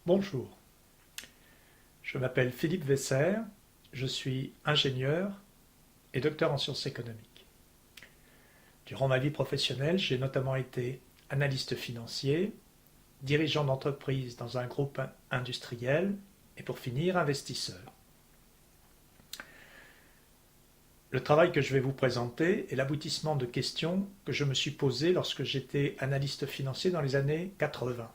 Bonjour, je m'appelle Philippe Vesser, je suis ingénieur et docteur en sciences économiques. Durant ma vie professionnelle, j'ai notamment été analyste financier, dirigeant d'entreprise dans un groupe industriel et pour finir investisseur. Le travail que je vais vous présenter est l'aboutissement de questions que je me suis posées lorsque j'étais analyste financier dans les années 80.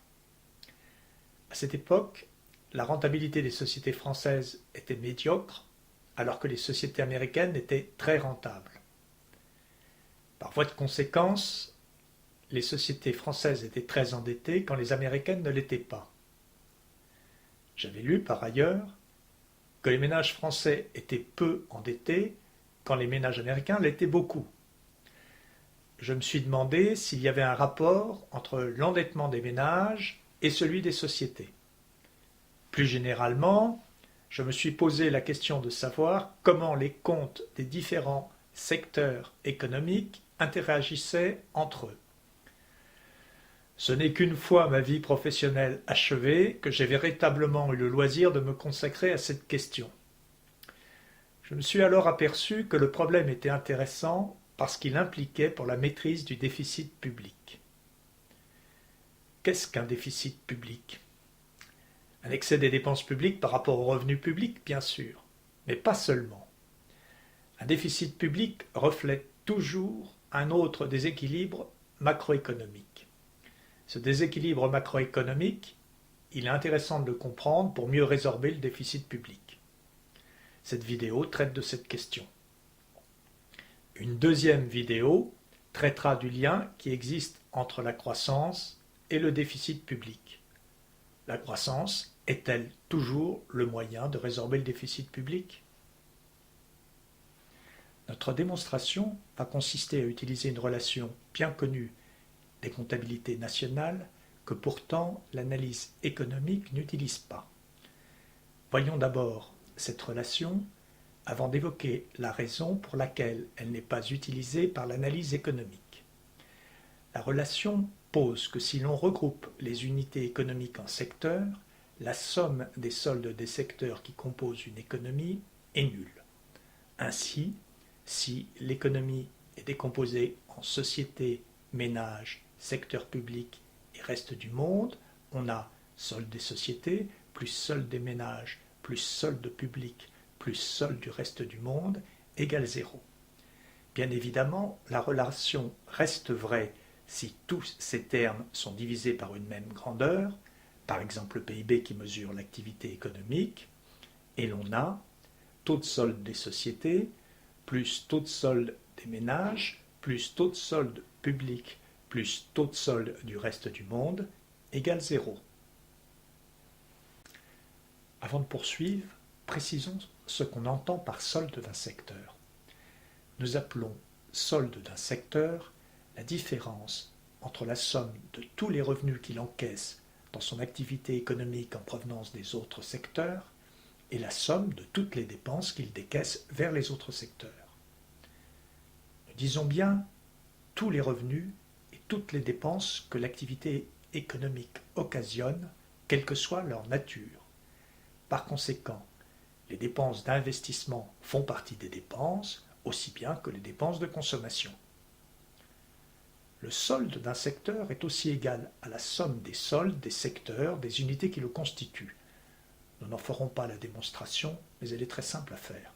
À cette époque, la rentabilité des sociétés françaises était médiocre, alors que les sociétés américaines étaient très rentables. Par voie de conséquence, les sociétés françaises étaient très endettées quand les américaines ne l'étaient pas. J'avais lu par ailleurs que les ménages français étaient peu endettés quand les ménages américains l'étaient beaucoup. Je me suis demandé s'il y avait un rapport entre l'endettement des ménages et celui des sociétés. Plus généralement, je me suis posé la question de savoir comment les comptes des différents secteurs économiques interagissaient entre eux. Ce n'est qu'une fois ma vie professionnelle achevée que j'ai véritablement eu le loisir de me consacrer à cette question. Je me suis alors aperçu que le problème était intéressant parce qu'il impliquait pour la maîtrise du déficit public. Qu'est-ce qu'un déficit public ? Un excès des dépenses publiques par rapport aux revenus publics, bien sûr, mais pas seulement. Un déficit public reflète toujours un autre déséquilibre macroéconomique. Ce déséquilibre macroéconomique, il est intéressant de le comprendre pour mieux résorber le déficit public. Cette vidéo traite de cette question. Une deuxième vidéo traitera du lien qui existe entre la croissance et le déficit public. La croissance est-elle toujours le moyen de résorber le déficit public ? Notre démonstration va consister à utiliser une relation bien connue des comptabilités nationales que pourtant l'analyse économique n'utilise pas. Voyons d'abord cette relation avant d'évoquer la raison pour laquelle elle n'est pas utilisée par l'analyse économique. La relation pose que si l'on regroupe les unités économiques en secteurs, la somme des soldes des secteurs qui composent une économie est nulle. Ainsi, si l'économie est décomposée en sociétés, ménages, secteur public et reste du monde, on a solde des sociétés, plus solde des ménages, plus solde public, plus solde du reste du monde, égale 0. Bien évidemment, la relation reste vraie si tous ces termes sont divisés par une même grandeur, par exemple le PIB qui mesure l'activité économique, et l'on a taux de solde des sociétés, plus taux de solde des ménages, plus taux de solde public, plus taux de solde du reste du monde, égale 0. Avant de poursuivre, précisons ce qu'on entend par solde d'un secteur. Nous appelons solde d'un secteur la différence entre la somme de tous les revenus qu'il encaisse dans son activité économique en provenance des autres secteurs et la somme de toutes les dépenses qu'il décaisse vers les autres secteurs. Nous disons bien tous les revenus et toutes les dépenses que l'activité économique occasionne, quelle que soit leur nature. Par conséquent, les dépenses d'investissement font partie des dépenses, aussi bien que les dépenses de consommation. Le solde d'un secteur est aussi égal à la somme des soldes des secteurs, des unités qui le constituent. Nous n'en ferons pas la démonstration, mais elle est très simple à faire.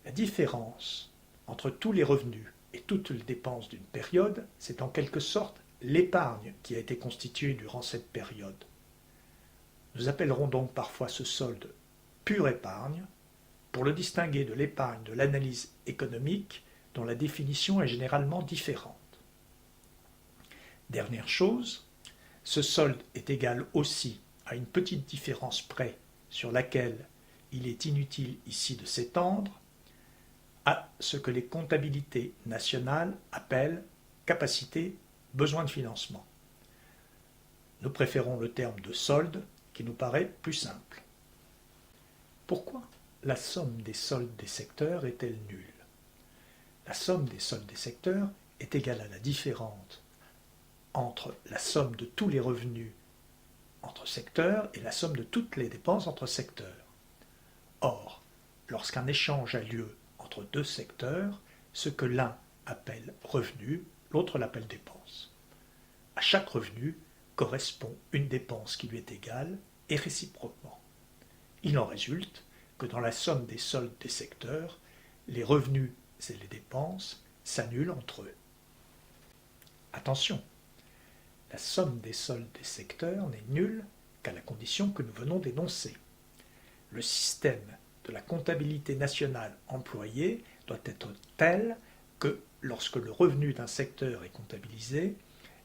La différence entre tous les revenus et toutes les dépenses d'une période, c'est en quelque sorte l'épargne qui a été constituée durant cette période. Nous appellerons donc parfois ce solde pure épargne pour le distinguer de l'épargne de l'analyse économique dont la définition est généralement différente. Dernière chose, ce solde est égal aussi à une petite différence près sur laquelle il est inutile ici de s'étendre, à ce que les comptabilités nationales appellent capacité, besoin de financement. Nous préférons le terme de solde qui nous paraît plus simple. Pourquoi la somme des soldes des secteurs est-elle nulle ? La somme des soldes des secteurs est égale à la différence entre la somme de tous les revenus entre secteurs est la somme de toutes les dépenses entre secteurs. Or, lorsqu'un échange a lieu entre deux secteurs, ce que l'un appelle revenu, l'autre l'appelle dépense. À chaque revenu correspond une dépense qui lui est égale et réciproquement. Il en résulte que dans la somme des soldes des secteurs, les revenus et les dépenses s'annulent entre eux. Attention, la somme des soldes des secteurs n'est nulle qu'à la condition que nous venons d'énoncer. Le système de la comptabilité nationale employée doit être tel que lorsque le revenu d'un secteur est comptabilisé,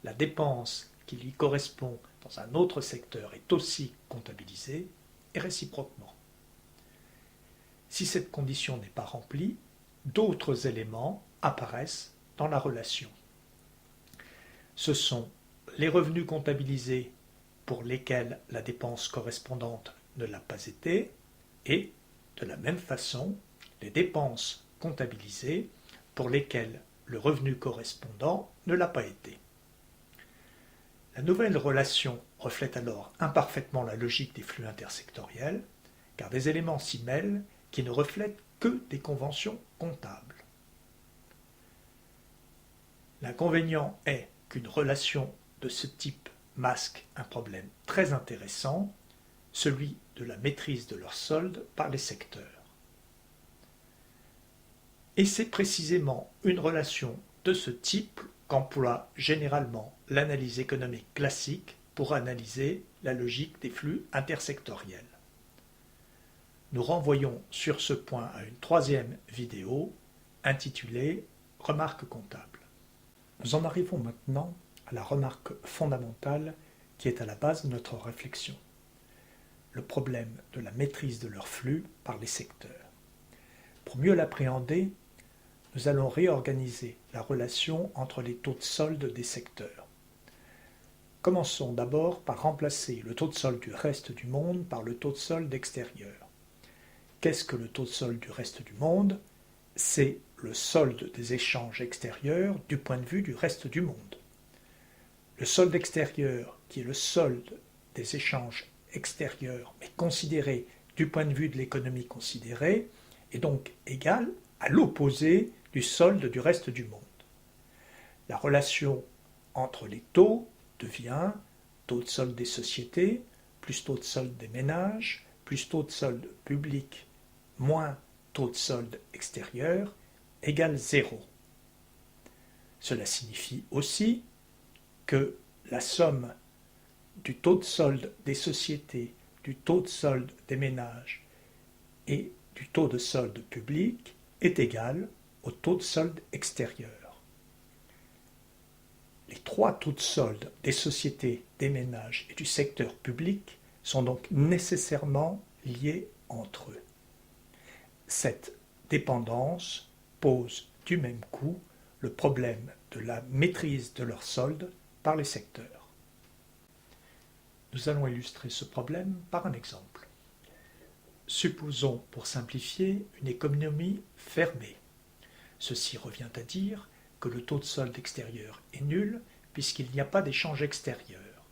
la dépense qui lui correspond dans un autre secteur est aussi comptabilisée et réciproquement. Si cette condition n'est pas remplie, d'autres éléments apparaissent dans la relation. Ce sont les revenus comptabilisés pour lesquels la dépense correspondante ne l'a pas été et, de la même façon, les dépenses comptabilisées pour lesquelles le revenu correspondant ne l'a pas été. La nouvelle relation reflète alors imparfaitement la logique des flux intersectoriels, car des éléments s'y mêlent qui ne reflètent que des conventions comptables. L'inconvénient est qu'une relation de ce type masque un problème très intéressant, celui de la maîtrise de leurs soldes par les secteurs. Et c'est précisément une relation de ce type qu'emploie généralement l'analyse économique classique pour analyser la logique des flux intersectoriels. Nous renvoyons sur ce point à une troisième vidéo intitulée « Remarques comptables ». Nous en arrivons maintenant à la remarque fondamentale qui est à la base de notre réflexion, le problème de la maîtrise de leurs flux par les secteurs. Pour mieux l'appréhender, nous allons réorganiser la relation entre les taux de solde des secteurs. Commençons d'abord par remplacer le taux de solde du reste du monde par le taux de solde extérieur. Qu'est-ce que le taux de solde du reste du monde? C'est le solde des échanges extérieurs du point de vue du reste du monde. Le solde extérieur, qui est le solde des échanges extérieurs, mais considéré du point de vue de l'économie considérée, est donc égal à l'opposé du solde du reste du monde. La relation entre les taux devient taux de solde des sociétés, plus taux de solde des ménages, plus taux de solde public, moins taux de solde extérieur, égale 0. Cela signifie aussi que la somme du taux de solde des sociétés, du taux de solde des ménages et du taux de solde public est égale au taux de solde extérieur. Les trois taux de solde des sociétés, des ménages et du secteur public sont donc nécessairement liés entre eux. Cette dépendance pose du même coup le problème de la maîtrise de leurs soldes par les secteurs. Nous allons illustrer ce problème par un exemple. Supposons, pour simplifier, une économie fermée. Ceci revient à dire que le taux de solde extérieur est nul puisqu'il n'y a pas d'échange extérieur.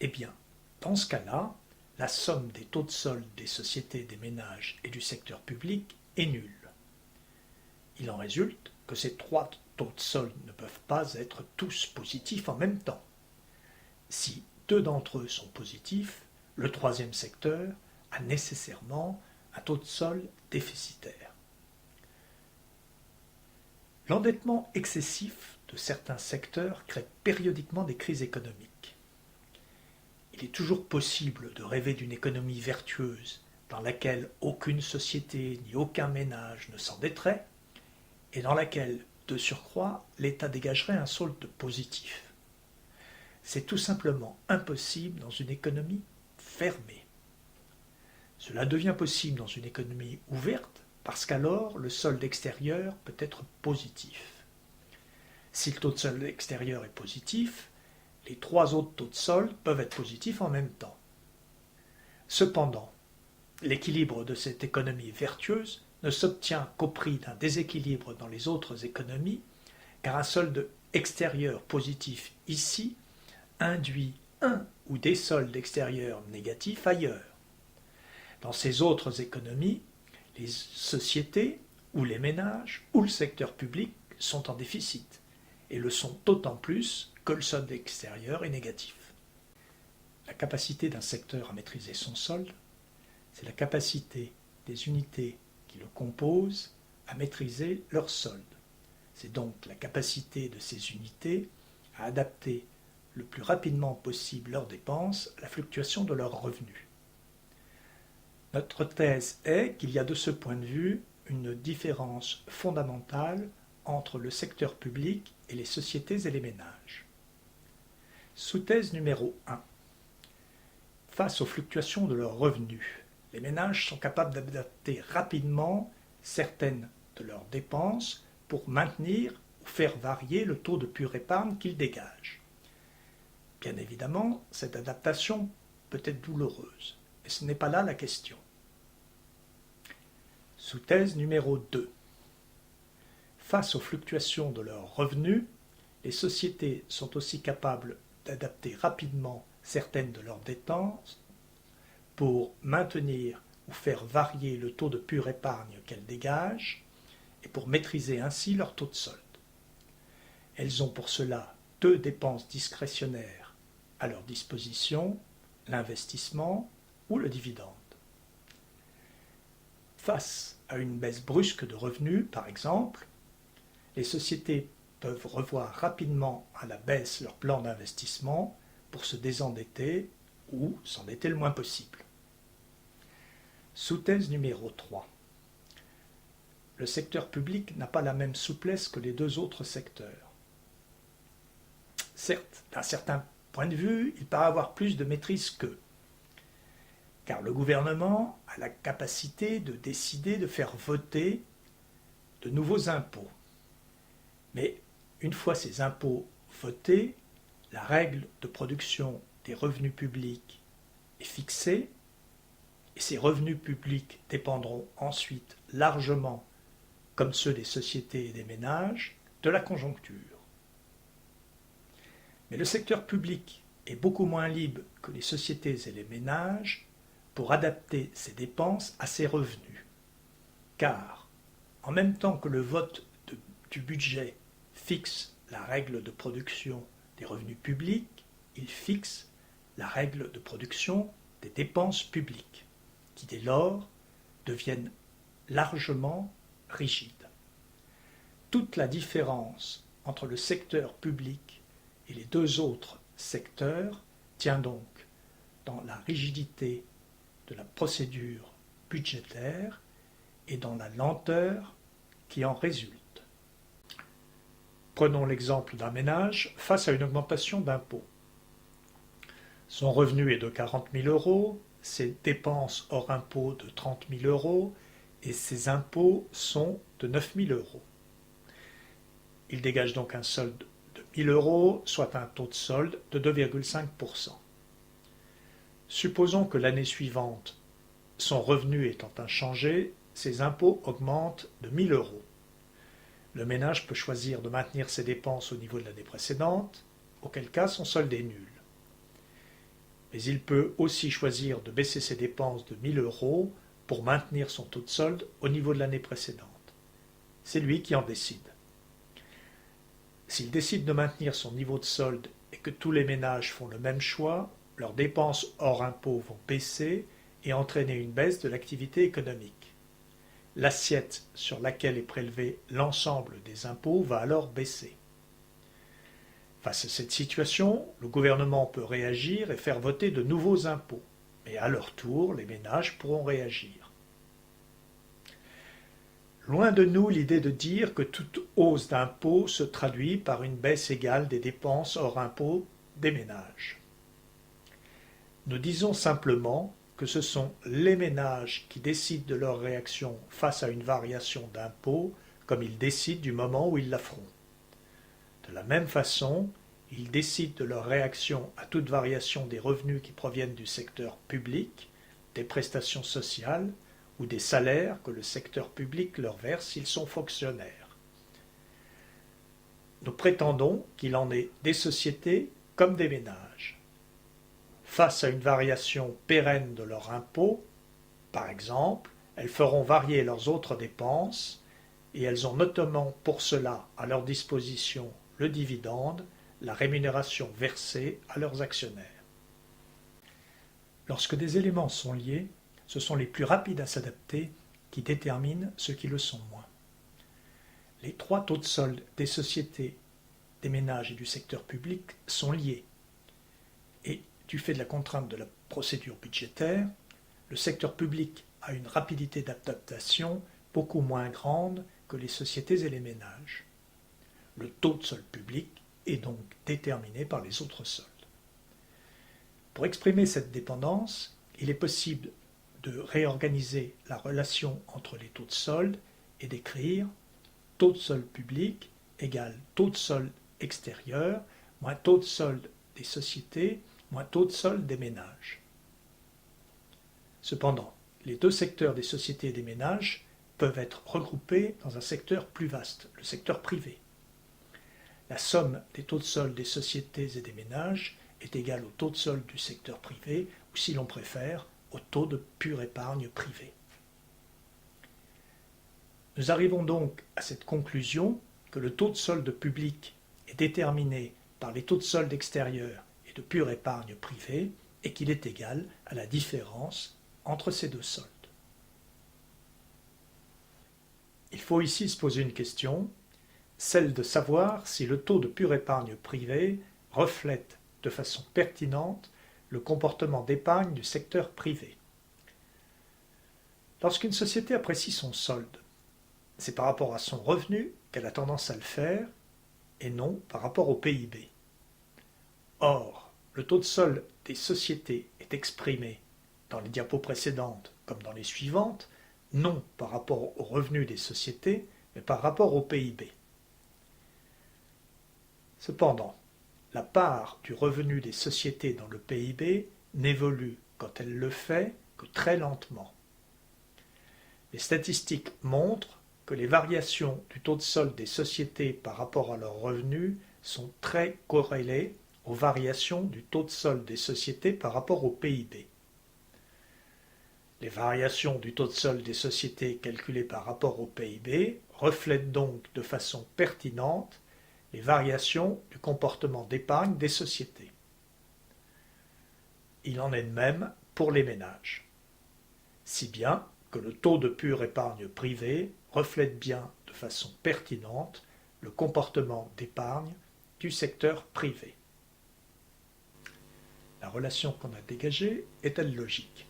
Eh bien, dans ce cas-là, la somme des taux de solde des sociétés, des ménages et du secteur public est nulle. Il en résulte que ces trois taux de solde ne peuvent pas être tous positifs en même temps. Si deux d'entre eux sont positifs, le troisième secteur a nécessairement un taux de solde déficitaire. L'endettement excessif de certains secteurs crée périodiquement des crises économiques. Il est toujours possible de rêver d'une économie vertueuse dans laquelle aucune société ni aucun ménage ne s'endetterait et dans laquelle, de surcroît, l'État dégagerait un solde positif. C'est tout simplement impossible dans une économie fermée. Cela devient possible dans une économie ouverte parce qu'alors le solde extérieur peut être positif. Si le taux de solde extérieur est positif, les trois autres taux de solde peuvent être positifs en même temps. Cependant, l'équilibre de cette économie vertueuse ne s'obtient qu'au prix d'un déséquilibre dans les autres économies, car un solde extérieur positif ici induit ou des soldes extérieurs négatifs ailleurs. Dans ces autres économies, les sociétés ou les ménages ou le secteur public sont en déficit et le sont d'autant plus que le solde extérieur est négatif. La capacité d'un secteur à maîtriser son solde, c'est la capacité des unités qui le composent à maîtriser leur solde. C'est donc la capacité de ces unités à adapter le plus rapidement possible leurs dépenses à la fluctuation de leurs revenus. Notre thèse est qu'il y a de ce point de vue une différence fondamentale entre le secteur public et les sociétés et les ménages. Sous-thèse numéro 1. Face aux fluctuations de leurs revenus, les ménages sont capables d'adapter rapidement certaines de leurs dépenses pour maintenir ou faire varier le taux de pure épargne qu'ils dégagent. Bien évidemment, cette adaptation peut être douloureuse, mais ce n'est pas là la question. Sous-thèse numéro 2. Face aux fluctuations de leurs revenus, les sociétés sont aussi capables d'adapter rapidement certaines de leurs dépenses pour maintenir ou faire varier le taux de pure épargne qu'elles dégagent et pour maîtriser ainsi leur taux de solde. Elles ont pour cela deux dépenses discrétionnaires à leur disposition, l'investissement ou le dividende. Face à une baisse brusque de revenus, par exemple, les sociétés peuvent revoir rapidement à la baisse leur plan d'investissement pour se désendetter ou s'endetter le moins possible. Sous-thèse numéro 3. Le secteur public n'a pas la même souplesse que les deux autres secteurs. Certes, d'un certain point de vue, il paraît avoir plus de maîtrise qu'eux, car le gouvernement a la capacité de décider de faire voter de nouveaux impôts. Mais une fois ces impôts votés, la règle de production des revenus publics est fixée et ces revenus publics dépendront ensuite largement, comme ceux des sociétés et des ménages, de la conjoncture. Mais le secteur public est beaucoup moins libre que les sociétés et les ménages pour adapter ses dépenses à ses revenus. Car, en même temps que le vote du budget fixe la règle de production des revenus publics, il fixe la règle de production des dépenses publiques, qui dès lors deviennent largement rigides. Toute la différence entre le secteur public et les deux autres secteurs tient donc dans la rigidité de la procédure budgétaire et dans la lenteur qui en résulte. Prenons l'exemple d'un ménage face à une augmentation d'impôts. Son revenu est de 40 000 euros, ses dépenses hors impôts de 30 000 euros et ses impôts sont de 9 000 euros. Il dégage donc un solde de 1 000 euros, soit un taux de solde de 2,5%. Supposons que l'année suivante, son revenu étant inchangé, ses impôts augmentent de 1 000 euros. Le ménage peut choisir de maintenir ses dépenses au niveau de l'année précédente, auquel cas son solde est nul. Mais il peut aussi choisir de baisser ses dépenses de 1 000 euros pour maintenir son taux de solde au niveau de l'année précédente. C'est lui qui en décide. S'il décide de maintenir son niveau de solde et que tous les ménages font le même choix, leurs dépenses hors impôts vont baisser et entraîner une baisse de l'activité économique. L'assiette sur laquelle est prélevé l'ensemble des impôts va alors baisser. Face à cette situation, le gouvernement peut réagir et faire voter de nouveaux impôts, mais à leur tour, les ménages pourront réagir. Loin de nous l'idée de dire que toute hausse d'impôts se traduit par une baisse égale des dépenses hors impôts des ménages. Nous disons simplement que ce sont les ménages qui décident de leur réaction face à une variation d'impôt, comme ils décident du moment où ils la feront. De la même façon, ils décident de leur réaction à toute variation des revenus qui proviennent du secteur public, des prestations sociales ou des salaires que le secteur public leur verse s'ils sont fonctionnaires. Nous prétendons qu'il en est des sociétés comme des ménages. face à une variation pérenne de leur impôt, par exemple, elles feront varier leurs autres dépenses et elles ont notamment pour cela à leur disposition le dividende, la rémunération versée à leurs actionnaires. Lorsque des éléments sont liés, ce sont les plus rapides à s'adapter qui déterminent ceux qui le sont moins. Les trois taux de solde des sociétés, des ménages et du secteur public sont liés. Et du fait de la contrainte de la procédure budgétaire, le secteur public a une rapidité d'adaptation beaucoup moins grande que les sociétés et les ménages. Le taux de solde public est donc déterminé par les autres soldes. Pour exprimer cette dépendance, il est possible de réorganiser la relation entre les taux de solde et d'écrire taux de solde public égale taux de solde extérieur moins taux de solde des sociétés moins taux de solde des ménages. Cependant, les deux secteurs des sociétés et des ménages peuvent être regroupés dans un secteur plus vaste, le secteur privé. La somme des taux de solde des sociétés et des ménages est égale au taux de solde du secteur privé, ou si l'on préfère, au taux de pure épargne privée. Nous arrivons donc à cette conclusion que le taux de solde public est déterminé par les taux de solde extérieurs et de pure épargne privée et qu'il est égal à la différence entre ces deux soldes. Il faut ici se poser une question, celle de savoir si le taux de pure épargne privée reflète de façon pertinente le comportement d'épargne du secteur privé. Lorsqu'une société apprécie son solde, c'est par rapport à son revenu qu'elle a tendance à le faire et non par rapport au PIB. Or, le taux de solde des sociétés est exprimé dans les diapos précédentes comme dans les suivantes, non par rapport au revenu des sociétés, mais par rapport au PIB. Cependant, la part du revenu des sociétés dans le PIB n'évolue, quand elle le fait, que très lentement. Les statistiques montrent que les variations du taux de solde des sociétés par rapport à leurs revenus sont très corrélées aux variations du taux de solde des sociétés par rapport au PIB. Les variations du taux de solde des sociétés calculées par rapport au PIB reflètent donc de façon pertinente les variations du comportement d'épargne des sociétés. Il en est de même pour les ménages. Si bien que le taux de pure épargne privée reflète bien de façon pertinente le comportement d'épargne du secteur privé. La relation qu'on a dégagée est-elle logique?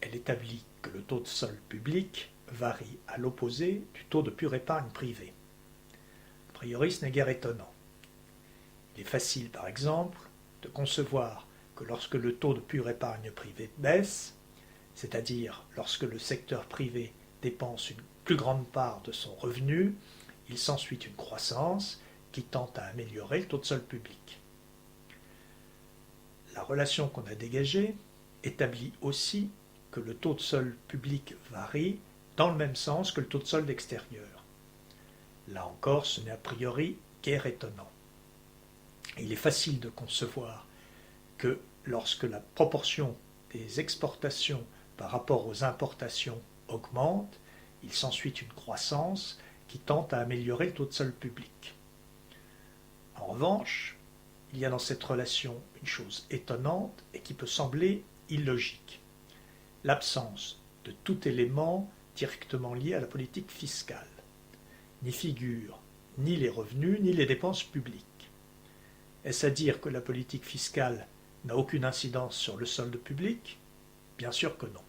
Elle établit que le taux de solde public varie à l'opposé du taux de pure épargne privée. A priori, ce n'est guère étonnant. Il est facile, par exemple, de concevoir que lorsque le taux de pure épargne privée baisse, c'est-à-dire lorsque le secteur privé dépense une plus grande part de son revenu, il s'ensuit une croissance qui tend à améliorer le taux de solde public. La relation qu'on a dégagée établit aussi que le taux de solde public varie dans le même sens que le taux de solde extérieur. Là encore, ce n'est a priori guère étonnant. Il est facile de concevoir que lorsque la proportion des exportations par rapport aux importations augmente, il s'ensuit une croissance qui tend à améliorer le taux de solde public. En revanche, il y a dans cette relation une chose étonnante et qui peut sembler illogique: l'absence de tout élément directement lié à la politique fiscale. N'y figurent ni les revenus ni les dépenses publiques. Est-ce à dire que la politique fiscale n'a aucune incidence sur le solde public? Bien sûr que non.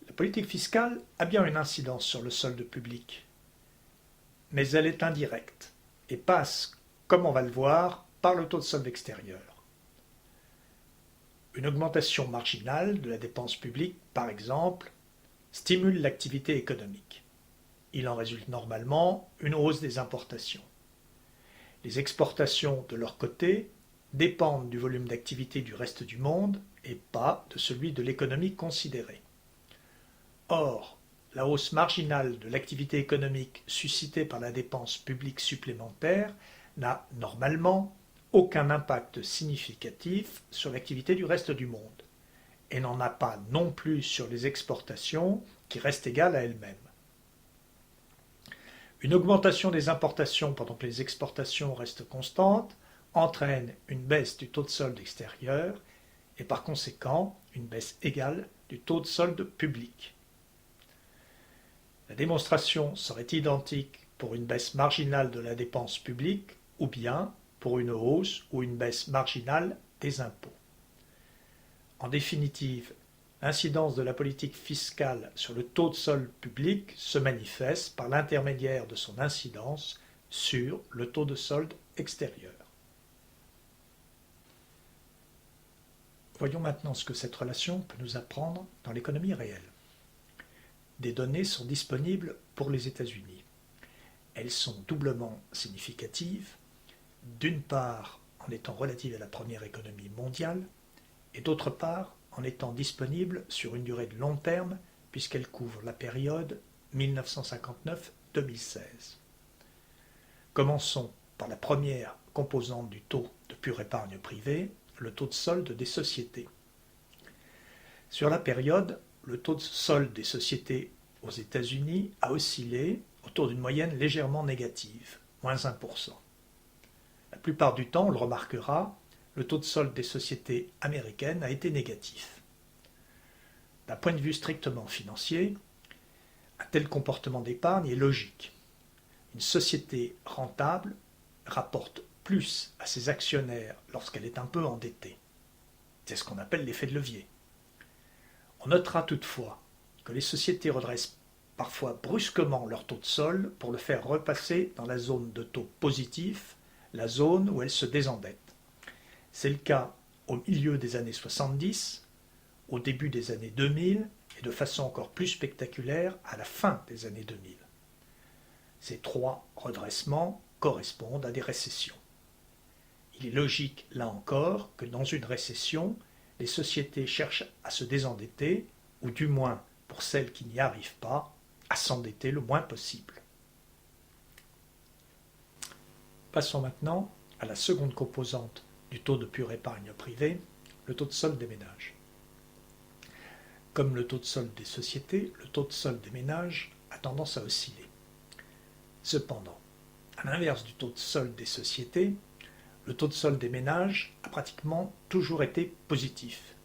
La politique fiscale a bien une incidence sur le solde public, mais elle est indirecte et passe, comme on va le voir, par le taux de solde extérieur. Une augmentation marginale de la dépense publique, par exemple, stimule l'activité économique. Il en résulte normalement une hausse des importations. Les exportations, de leur côté, dépendent du volume d'activité du reste du monde et pas de celui de l'économie considérée. Or, la hausse marginale de l'activité économique suscitée par la dépense publique supplémentaire n'a normalement aucun impact significatif sur l'activité du reste du monde et n'en a pas non plus sur les exportations qui restent égales à elles-mêmes. Une augmentation des importations pendant que les exportations restent constantes entraîne une baisse du taux de solde extérieur et par conséquent une baisse égale du taux de solde public. La démonstration serait identique pour une baisse marginale de la dépense publique ou bien pour une hausse ou une baisse marginale des impôts. En définitive, l'incidence de la politique fiscale sur le taux de solde public se manifeste par l'intermédiaire de son incidence sur le taux de solde extérieur. Voyons maintenant ce que cette relation peut nous apprendre dans l'économie réelle. Des données sont disponibles pour les États-Unis. Elles sont doublement significatives, d'une part en étant relatives à la première économie mondiale, et d'autre part en étant disponibles sur une durée de long terme, puisqu'elles couvrent la période 1959-2016. Commençons par la première composante du taux de pure épargne privée, le taux de solde des sociétés. Sur la période, le taux de solde des sociétés aux États-Unis a oscillé autour d'une moyenne légèrement négative, moins 1%. La plupart du temps, on le remarquera, le taux de solde des sociétés américaines a été négatif. D'un point de vue strictement financier, un tel comportement d'épargne est logique. Une société rentable rapporte plus à ses actionnaires lorsqu'elle est un peu endettée. C'est ce qu'on appelle l'effet de levier. On notera toutefois que les sociétés redressent parfois brusquement leur taux de solde pour le faire repasser dans la zone de taux positif, la zone où elles se désendettent. C'est le cas au milieu des années 70, au début des années 2000 et de façon encore plus spectaculaire à la fin des années 2000. Ces trois redressements correspondent à des récessions. Il est logique, là encore, que dans une récession, les sociétés cherchent à se désendetter, ou du moins, pour celles qui n'y arrivent pas, à s'endetter le moins possible. Passons maintenant à la seconde composante du taux de pure épargne privée, le taux de solde des ménages. Comme le taux de solde des sociétés, le taux de solde des ménages a tendance à osciller. Cependant, à l'inverse du taux de solde des sociétés, le taux de solde des ménages a pratiquement toujours été positif.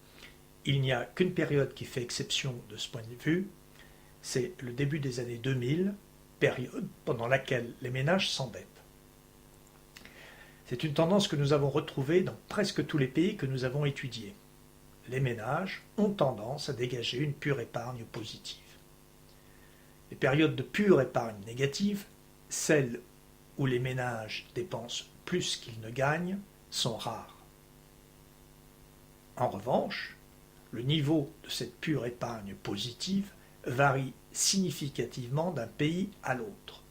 Il n'y a qu'une période qui fait exception de ce point de vue, c'est le début des années 2000, période pendant laquelle les ménages s'endettent. C'est une tendance que nous avons retrouvée dans presque tous les pays que nous avons étudiés. Les ménages ont tendance à dégager une pure épargne positive. Les périodes de pure épargne négative, celles où les ménages dépensent plus qu'ils ne gagnent, sont rares. En revanche, le niveau de cette pure épargne positive varie significativement d'un pays à l'autre.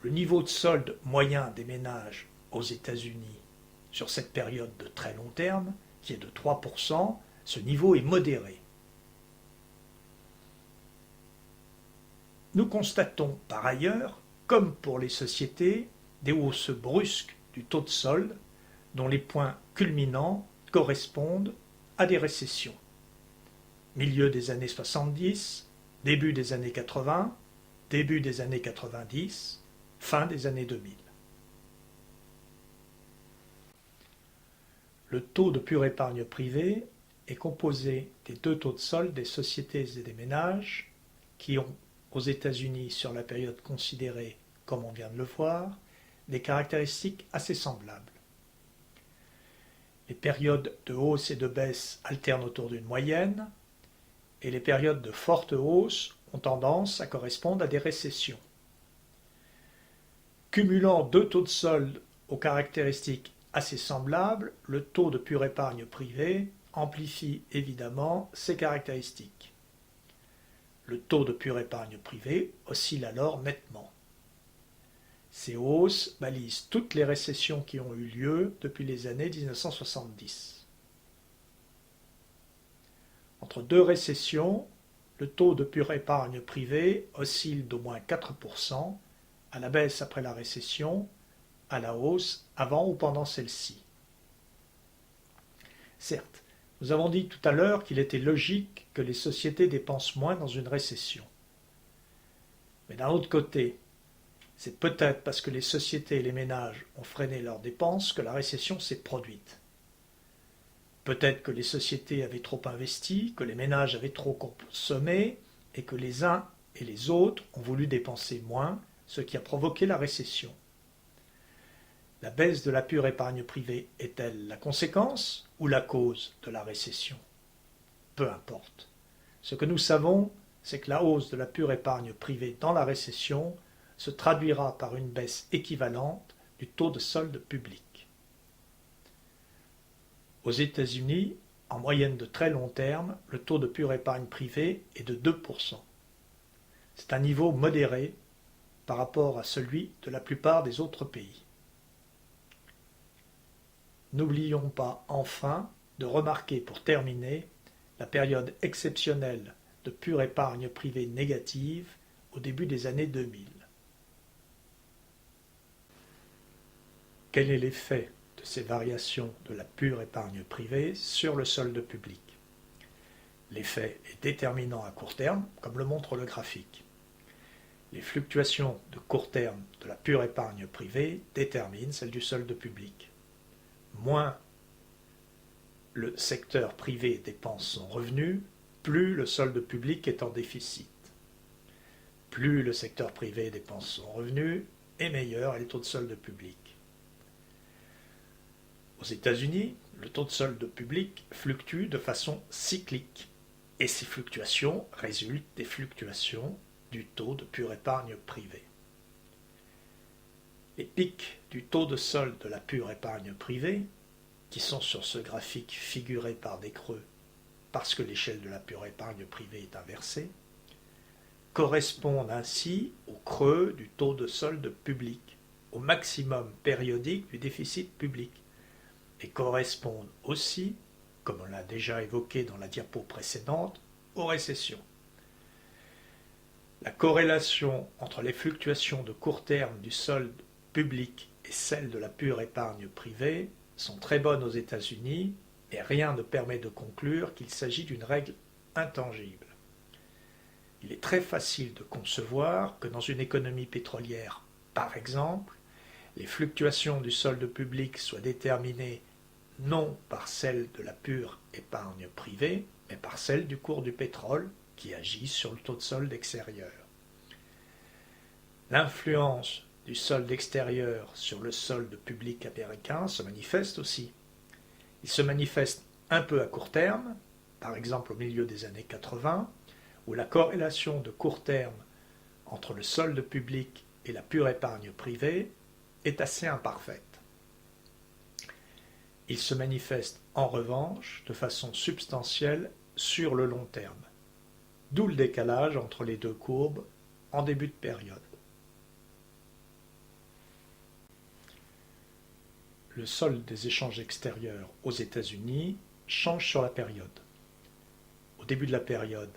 Le niveau de solde moyen des ménages aux États-Unis sur cette période de très long terme, qui est de 3%, ce niveau est modéré. Nous constatons par ailleurs, comme pour les sociétés, des hausses brusques du taux de solde dont les points culminants correspondent à des récessions. Milieu des années 70, début des années 80, début des années 90, fin des années 2000. Le taux de pure épargne privée est composé des deux taux de solde des sociétés et des ménages qui ont, aux États-Unis sur la période considérée, comme on vient de le voir, des caractéristiques assez semblables. Les périodes de hausse et de baisse alternent autour d'une moyenne, et les périodes de forte hausse ont tendance à correspondre à des récessions. Cumulant deux taux de solde aux caractéristiques assez semblables, le taux de pure épargne privée amplifie évidemment ces caractéristiques. Le taux de pure épargne privée oscille alors nettement. Ces hausses balisent toutes les récessions qui ont eu lieu depuis les années 1970. Entre deux récessions, le taux de pure épargne privée oscille d'au moins 4%, à la baisse après la récession, à la hausse avant ou pendant celle-ci. Certes, nous avons dit tout à l'heure qu'il était logique que les sociétés dépensent moins dans une récession. Mais d'un autre côté, c'est peut-être parce que les sociétés et les ménages ont freiné leurs dépenses que la récession s'est produite. Peut-être que les sociétés avaient trop investi, que les ménages avaient trop consommé et que les uns et les autres ont voulu dépenser moins, ce qui a provoqué la récession. La baisse de la pure épargne privée est-elle la conséquence ou la cause de la récession? Peu importe. Ce que nous savons, c'est que la hausse de la pure épargne privée dans la récession se traduira par une baisse équivalente du taux de solde public. Aux États-Unis, en moyenne de très long terme, le taux de pure épargne privée est de 2%. C'est un niveau modéré par rapport à celui de la plupart des autres pays. N'oublions pas enfin de remarquer pour terminer la période exceptionnelle de pure épargne privée négative au début des années 2000. Quel est l'effet de ces variations de la pure épargne privée sur le solde public? L'effet est déterminant à court terme, comme le montre le graphique. Les fluctuations de court terme de la pure épargne privée déterminent celle du solde public. Moins le secteur privé dépense son revenu, plus le solde public est en déficit. Plus le secteur privé dépense son revenu, et meilleur est le taux de solde public. Aux États-Unis, le taux de solde public fluctue de façon cyclique, et ces fluctuations résultent des fluctuations du taux de pure épargne privée. Les pics du taux de solde de la pure épargne privée, qui sont sur ce graphique figurés par des creux parce que l'échelle de la pure épargne privée est inversée, correspondent ainsi au creux du taux de solde public, au maximum périodique du déficit public, et correspondent aussi, comme on l'a déjà évoqué dans la diapo précédente, aux récessions. La corrélation entre les fluctuations de court terme du solde public et celle de la pure épargne privée sont très bonnes aux États-Unis et rien ne permet de conclure qu'il s'agit d'une règle intangible. Il est très facile de concevoir que dans une économie pétrolière, par exemple, les fluctuations du solde public soient déterminées non par celle de la pure épargne privée, mais par celle du cours du pétrole qui agit sur le taux de solde extérieur. L'influence du solde extérieur sur le solde public américain se manifeste aussi. Il se manifeste un peu à court terme, par exemple au milieu des années 80, où la corrélation de court terme entre le solde public et la pure épargne privée est assez imparfaite. Il se manifeste en revanche de façon substantielle sur le long terme, d'où le décalage entre les deux courbes en début de période. Le solde des échanges extérieurs aux États-Unis change sur la période. Au début de la période,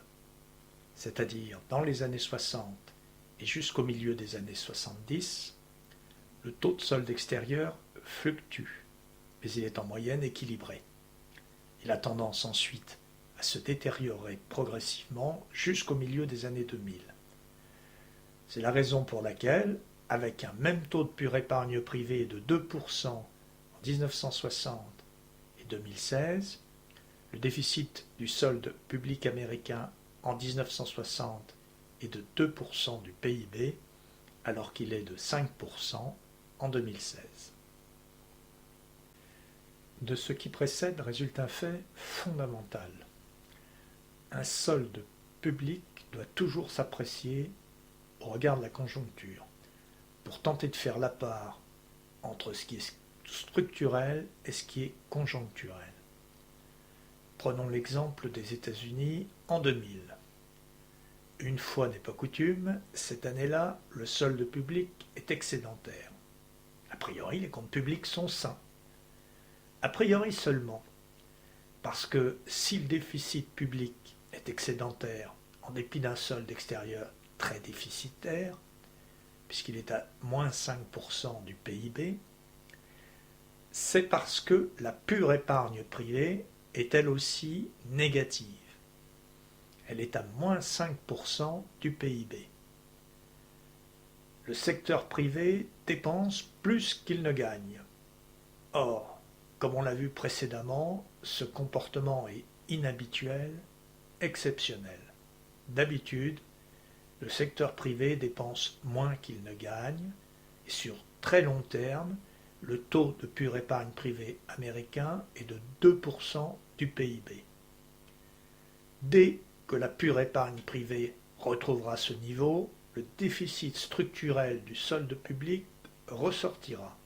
c'est-à-dire dans les années 60 et jusqu'au milieu des années 70, le taux de solde extérieur fluctue, mais il est en moyenne équilibré. Il a tendance ensuite à se détériorer progressivement jusqu'au milieu des années 2000. C'est la raison pour laquelle, avec un même taux de pure épargne privée de 2% en 1960 et 2016, le déficit du solde public américain en 1960 est de 2% du PIB, alors qu'il est de 5% en 2016. De ce qui précède résulte un fait fondamental. Un solde public doit toujours s'apprécier au regard de la conjoncture, pour tenter de faire la part entre ce qui est structurel et ce qui est conjoncturel. Prenons l'exemple des États-Unis en 2000. Une fois n'est pas coutume, cette année-là, le solde public est excédentaire. A priori, les comptes publics sont sains. A priori seulement, parce que si le déficit public est excédentaire en dépit d'un solde extérieur très déficitaire, puisqu'il est à moins 5% du PIB, C'est parce que la pure épargne privée est elle aussi négative. Elle est à moins 5% du PIB. Le secteur privé dépense plus qu'il ne gagne. Or, comme on l'a vu précédemment, ce comportement est inhabituel, exceptionnel. D'habitude, le secteur privé dépense moins qu'il ne gagne, et sur très long terme, le taux de pure épargne privée américain est de 2% du PIB. Dès que la pure épargne privée retrouvera ce niveau, le déficit structurel du solde public ressortira.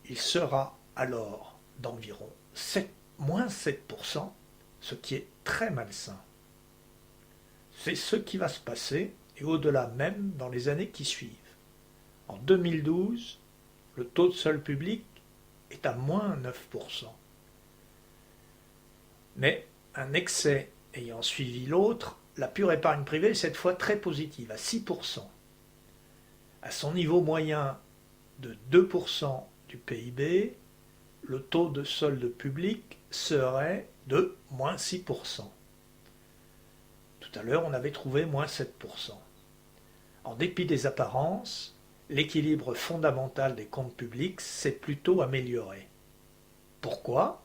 Il sera alors d'environ moins 7%, ce qui est très malsain. C'est ce qui va se passer, et au-delà même dans les années qui suivent. En 2012, le taux de solde public est à moins 9%. Mais un excès ayant suivi l'autre, la pure épargne privée est cette fois très positive, à 6%. À son niveau moyen de 2% du PIB, le taux de solde public serait de moins 6%. Tout à l'heure, on avait trouvé moins 7%. En dépit des apparences, l'équilibre fondamental des comptes publics s'est plutôt amélioré. Pourquoi ?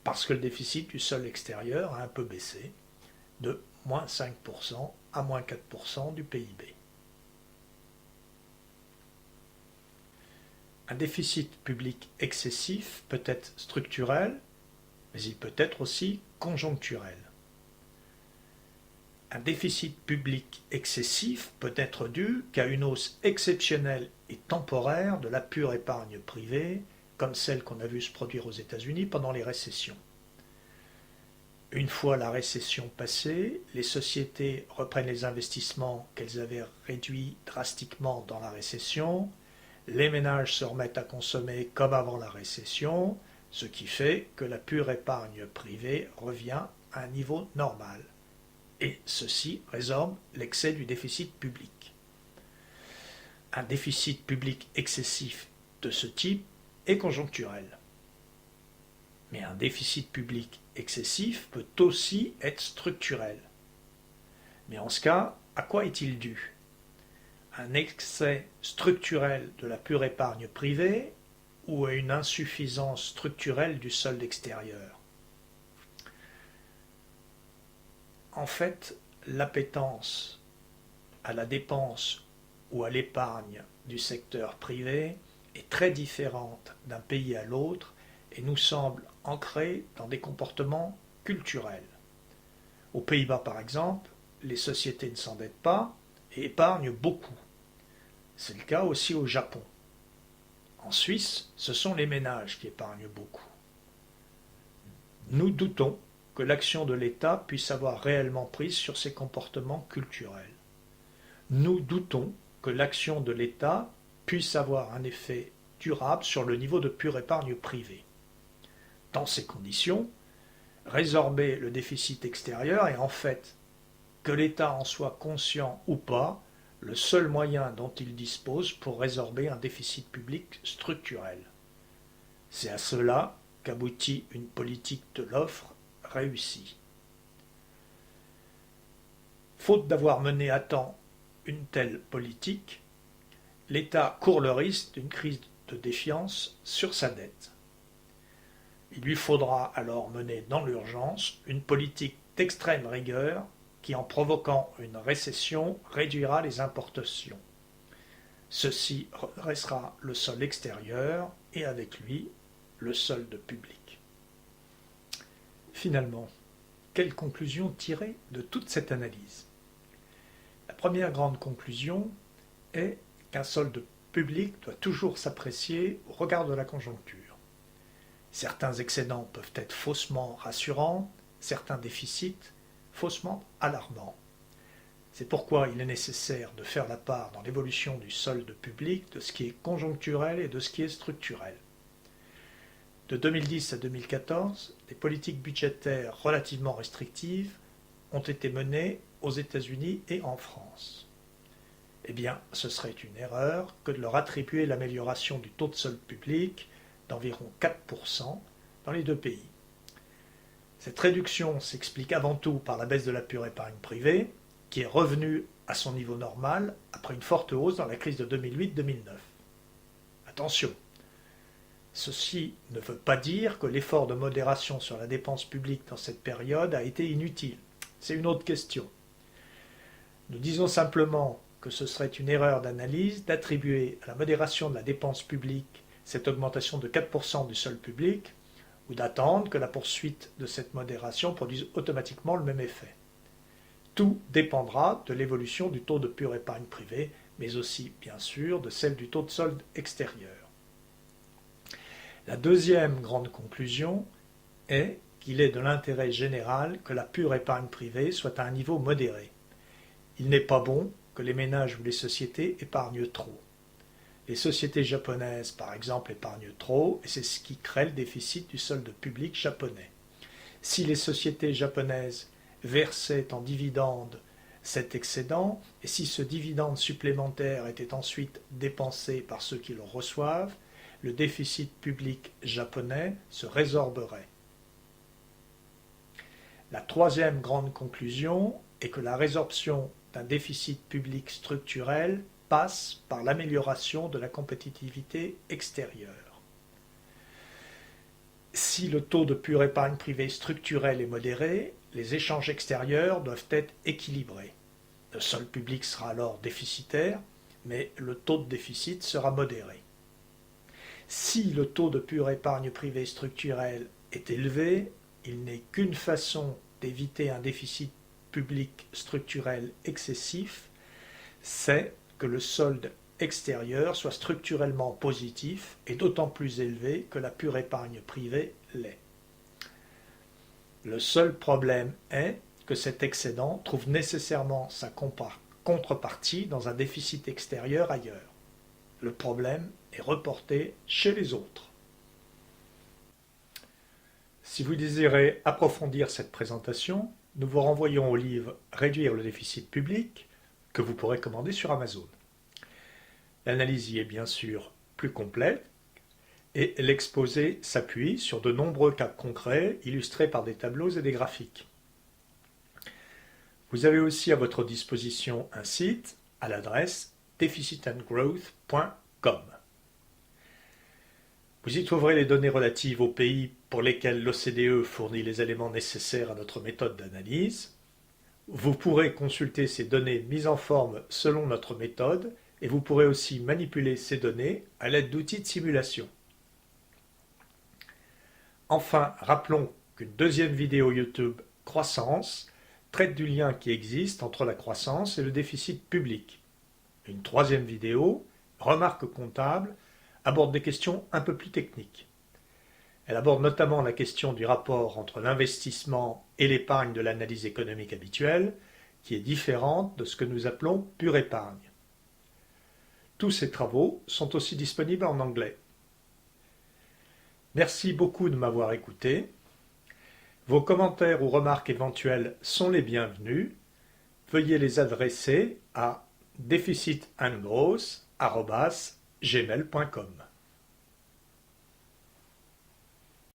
Parce que le déficit du solde extérieur a un peu baissé, de moins 5% à moins 4% du PIB. Un déficit public excessif peut être structurel, mais il peut être aussi conjoncturel. Un déficit public excessif peut être dû qu'à une hausse exceptionnelle et temporaire de la pure épargne privée, comme celle qu'on a vue se produire aux États-Unis pendant les récessions. Une fois la récession passée, les sociétés reprennent les investissements qu'elles avaient réduits drastiquement dans la récession, les ménages se remettent à consommer comme avant la récession, ce qui fait que la pure épargne privée revient à un niveau normal. Et ceci résorbe l'excès du déficit public. Un déficit public excessif de ce type est conjoncturel. Mais un déficit public excessif peut aussi être structurel. Mais en ce cas, à quoi est-il dû ? Un excès structurel de la pure épargne privée ou à une insuffisance structurelle du solde extérieur ? En fait, l'appétence à la dépense ou à l'épargne du secteur privé est très différente d'un pays à l'autre et nous semble ancrée dans des comportements culturels. Aux Pays-Bas, par exemple, les sociétés ne s'endettent pas et épargnent beaucoup. C'est le cas aussi au Japon. En Suisse, ce sont les ménages qui épargnent beaucoup. Nous doutons que l'action de l'État puisse avoir réellement prise sur ces comportements culturels. Nous doutons que l'action de l'État puisse avoir un effet durable sur le niveau de pure épargne privée. Dans ces conditions, résorber le déficit extérieur est en fait, que l'État en soit conscient ou pas, le seul moyen dont il dispose pour résorber un déficit public structurel. C'est à cela qu'aboutit une politique de l'offre réussie. Faute d'avoir mené à temps une telle politique, l'État court le risque d'une crise de défiance sur sa dette. Il lui faudra alors mener dans l'urgence une politique d'extrême rigueur qui, en provoquant une récession, réduira les importations. Ceci redressera le solde extérieur et avec lui le solde public. Finalement, quelle conclusion tirer de toute cette analyse ? La première grande conclusion est qu'un solde public doit toujours s'apprécier au regard de la conjoncture. Certains excédents peuvent être faussement rassurants, certains déficits faussement alarmants. C'est pourquoi il est nécessaire de faire la part dans l'évolution du solde public de ce qui est conjoncturel et de ce qui est structurel. De 2010 à 2014, des politiques budgétaires relativement restrictives ont été menées aux États-Unis et en France. Eh bien, ce serait une erreur que de leur attribuer l'amélioration du taux de solde public d'environ 4% dans les deux pays. Cette réduction s'explique avant tout par la baisse de la pure épargne privée, qui est revenue à son niveau normal après une forte hausse dans la crise de 2008-2009. Attention, ceci ne veut pas dire que l'effort de modération sur la dépense publique dans cette période a été inutile. C'est une autre question. Nous disons simplement que ce serait une erreur d'analyse d'attribuer à la modération de la dépense publique cette augmentation de 4% du solde public, ou d'attendre que la poursuite de cette modération produise automatiquement le même effet. Tout dépendra de l'évolution du taux de pure épargne privée, mais aussi, bien sûr, de celle du taux de solde extérieur. La deuxième grande conclusion est qu'il est de l'intérêt général que la pure épargne privée soit à un niveau modéré. Il n'est pas bon que les ménages ou les sociétés épargnent trop. Les sociétés japonaises, par exemple, épargnent trop, et c'est ce qui crée le déficit du solde public japonais. Si les sociétés japonaises versaient en dividendes cet excédent, et si ce dividende supplémentaire était ensuite dépensé par ceux qui le reçoivent, le déficit public japonais se résorberait. La troisième grande conclusion est que la résorption d'un déficit public structurel passe par l'amélioration de la compétitivité extérieure. Si le taux de pure épargne privée structurelle est modéré, les échanges extérieurs doivent être équilibrés. Le solde public sera alors déficitaire, mais le taux de déficit sera modéré. Si le taux de pure épargne privée structurelle est élevé, il n'est qu'une façon d'éviter un déficit public structurel excessif, c'est que le solde extérieur soit structurellement positif et d'autant plus élevé que la pure épargne privée l'est. Le seul problème est que cet excédent trouve nécessairement sa contrepartie dans un déficit extérieur ailleurs. Le problème est reporté chez les autres. Si vous désirez approfondir cette présentation, nous vous renvoyons au livre « Réduire le déficit public » que vous pourrez commander sur Amazon. L'analyse y est bien sûr plus complète et l'exposé s'appuie sur de nombreux cas concrets illustrés par des tableaux et des graphiques. Vous avez aussi à votre disposition un site à l'adresse deficitandgrowth.com. Vous y trouverez les données relatives aux pays pour lesquels l'OCDE fournit les éléments nécessaires à notre méthode d'analyse. Vous pourrez consulter ces données mises en forme selon notre méthode et vous pourrez aussi manipuler ces données à l'aide d'outils de simulation. Enfin, rappelons qu'une deuxième vidéo YouTube Croissance traite du lien qui existe entre la croissance et le déficit public. Une troisième vidéo, Remarques comptables, aborde des questions un peu plus techniques. Elle aborde notamment la question du rapport entre l'investissement et l'épargne de l'analyse économique habituelle, qui est différente de ce que nous appelons pure épargne. Tous ces travaux sont aussi disponibles en anglais. Merci beaucoup de m'avoir écouté. Vos commentaires ou remarques éventuelles sont les bienvenus. Veuillez les adresser à deficitandgrowth@gmail.com.